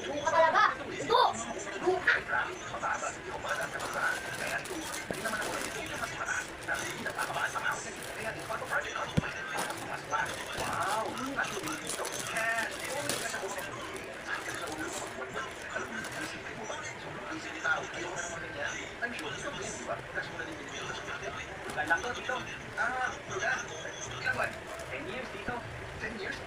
Buka talaga. Ito. Buka. Lang to dito. Ilan buwan? 10 years dito. 10 years?